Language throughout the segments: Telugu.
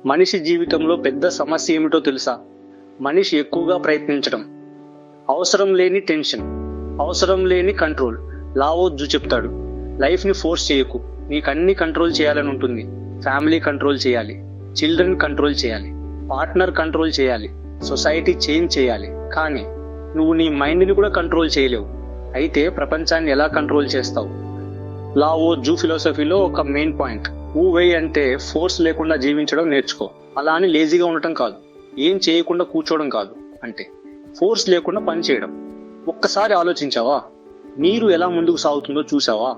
మనిషి జీవితంలో పెద్ద సమస్య ఏమిటో తెలుసా? మనిషి ఎక్కువగా ప్రయత్నించడం, అవసరం లేని టెన్షన్, అవసరం లేని కంట్రోల్. లావో జూ చెప్తాడు, లైఫ్ని ఫోర్స్ చేయకు, నీకు అన్ని కంట్రోల్ చేయాలని ఉంటుంది. ఫ్యామిలీ కంట్రోల్ చేయాలి, చిల్డ్రన్ కంట్రోల్ చేయాలి, పార్ట్నర్ కంట్రోల్ చేయాలి, సొసైటీ చేంజ్ చేయాలి. కానీ నువ్వు నీ మైండ్ని కూడా కంట్రోల్ చేయలేవు. అయితే ప్రపంచాన్ని ఎలా కంట్రోల్ చేస్తావు? లావో జూ ఫిలాసఫీలో ఒక మెయిన్ పాయింట్, ఊ వే అంటే ఫోర్స్ లేకుండా జీవించడం నేర్చుకో. అలా అని లేజీగా ఉండటం కాదు, ఏం చేయకుండా కూర్చోవడం కాదు, అంటే ఫోర్స్ లేకుండా పని చేయడం. ఒక్కసారి ఆలోచించావా? నీరు ఎలా ముందుకు సాగుతుందో చూసావా?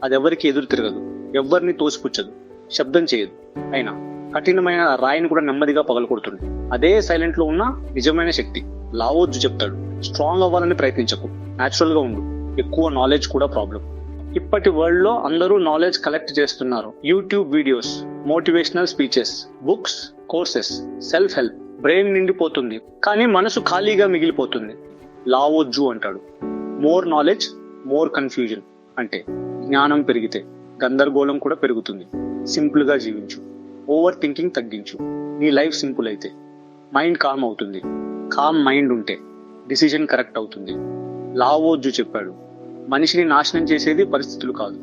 అది ఎవరికి ఎదురు తిరగదు, ఎవ్వరిని తోసిపుచ్చదు, శబ్దం చేయదు. అయినా కఠినమైన రాయిని కూడా నెమ్మదిగా పగలకొడుతుంది. అదే సైలెంట్ లో ఉన్న నిజమైన శక్తి. లావో జూ చెప్తాడు, స్ట్రాంగ్ అవ్వాలని ప్రయత్నించకు, న్యాచురల్ గా ఉండు. ఎక్కువ నాలెడ్జ్ కూడా ప్రాబ్లం. ఇప్పటి వరల్డ్ లో అందరూ నాలెడ్జ్ కలెక్ట్ చేస్తున్నారు. YouTube videos, motivational speeches, books, courses, self help. Brain నిండిపోతుంది, కానీ మనసు ఖాళీగా మిగిలిపోతుంది. లావో జూ అంటాడు, మోర్ నాలెడ్జ్, మోర్ కన్ఫ్యూజన్. అంటే జ్ఞానం పెరిగితే గందరగోళం కూడా పెరుగుతుంది. సింపుల్ గా జీవించు, ఓవర్ థింకింగ్ తగ్గించు. నీ లైఫ్ సింపుల్ అయితే మైండ్ కామ్ అవుతుంది. కామ్ మైండ్ ఉంటే డిసిజన్ కరెక్ట్ అవుతుంది. లావో జూ చెప్పాడు, మనిషిని నాశనం చేసేది పరిస్థితులు కాదు,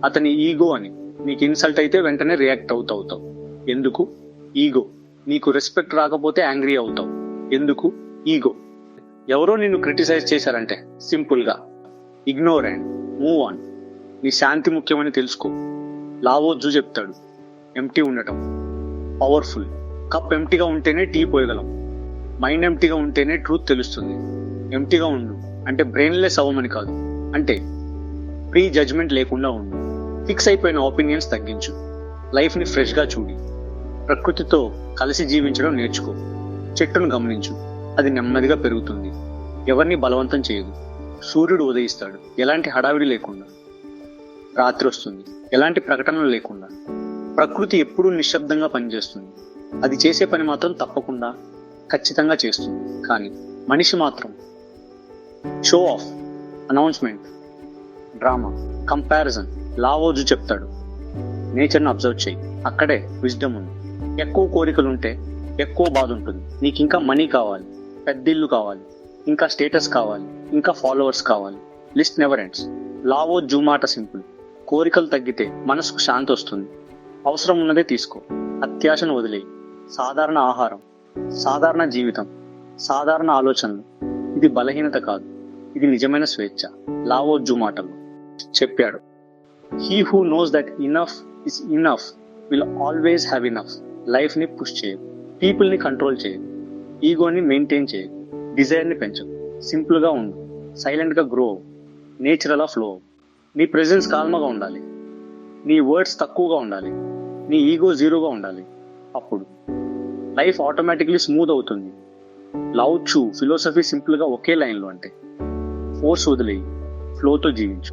అతని ఈగో అని. నీకు ఇన్సల్ట్ అయితే వెంటనే రియాక్ట్ అవుతావు. ఎందుకు? ఈగో. నీకు రెస్పెక్ట్ రాకపోతే యాంగ్రీ అవుతావు. ఎందుకు? ఈగో. ఎవరో నిన్ను క్రిటిసైజ్ చేశారంటే సింపుల్ గా ఇగ్నోర్ అండ్ మూవ్ ఆన్. నీ శాంతి ముఖ్యమని తెలుసుకో. లావో జూ చెప్తాడు, ఎంటీ ఉండటం పవర్ఫుల్. కప్ ఎంటీగా ఉంటేనే టీ పోయగలం. మైండ్ ఎంటీగా ఉంటేనే ట్రూత్ తెలుస్తుంది. ఎంటీగా ఉండు అంటే బ్రెయిన్లెస్ అవ్వమని కాదు, అంటే ప్రీ జడ్జ్మెంట్ లేకుండా ఉండు. ఫిక్స్ అయిపోయిన ఒపీనియన్స్ తగ్గించు. లైఫ్ ని ఫ్రెష్ గా చూడి. ప్రకృతితో కలిసి జీవించడం నేర్చుకో. చెట్టును గమనించు, అది నెమ్మదిగా పెరుగుతుంది, ఎవరిని బలవంతం చేయదు. సూర్యుడు ఉదయిస్తాడు, ఎలాంటి హడావిడి లేకుండా. రాత్రి వస్తుంది, ఎలాంటి ప్రకటనలు లేకుండా. ప్రకృతి ఎప్పుడూ నిశ్శబ్దంగా పనిచేస్తుంది. అది చేసే పని మాత్రం తప్పకుండా ఖచ్చితంగా చేస్తుంది. కానీ మనిషి మాత్రం show off, announcement, drama, comparison. Lao zoo చెప్తాడు, నేచర్ని అబ్జర్వ్ చేయి, అక్కడే విజ్డమ్ ఉంది. ఎక్కువ కోరికలుంటే ఎక్కువ బాధ ఉంటుంది. నీకు ఇంకా మనీ కావాలి, పెద్ద ఇల్లు కావాలి, ఇంకా స్టేటస్ కావాలి, ఇంకా ఫాలోవర్స్ కావాలి. List never ends. Lao zoo మాట సింపుల్, కోరికలు తగ్గితే మనసుకు శాంతి వస్తుంది. అవసరం ఉన్నదే తీసుకో, అత్యాశను వదిలేయి. సాధారణ ఆహారం, సాధారణ జీవితం, సాధారణ ఆలోచనలు. ఇది బలహీనత కాదు, ఇది నిజమైన స్వేచ్ఛ. లావో జూ మాటలు చెప్పాడు, he who knows that enough is enough will always have enough. Life ని పుష్ చేయదు, పీపుల్ ని కంట్రోల్ చేయదు, ఈగోని మెయింటైన్ చేయదు, డిజైర్ ని పెంచదు. సింపుల్ గా ఉండు, సైలెంట్ గా గ్రో, నేచురల్ గా ఫ్లో. నీ ప్రెజెన్స్ కాల్మగా ఉండాలి, నీ వర్డ్స్ తక్కువగా ఉండాలి, నీ ఈగో జీరోగా ఉండాలి. అప్పుడు లైఫ్ ఆటోమేటిక్లీ స్మూత్ అవుతుంది. లావో జూ ఫిలాసఫీ సింపుల్ గా ఒకే లైన్లో, అంటే ఫోర్స్ వదిలేయి, ఫ్లోతో జీవించు.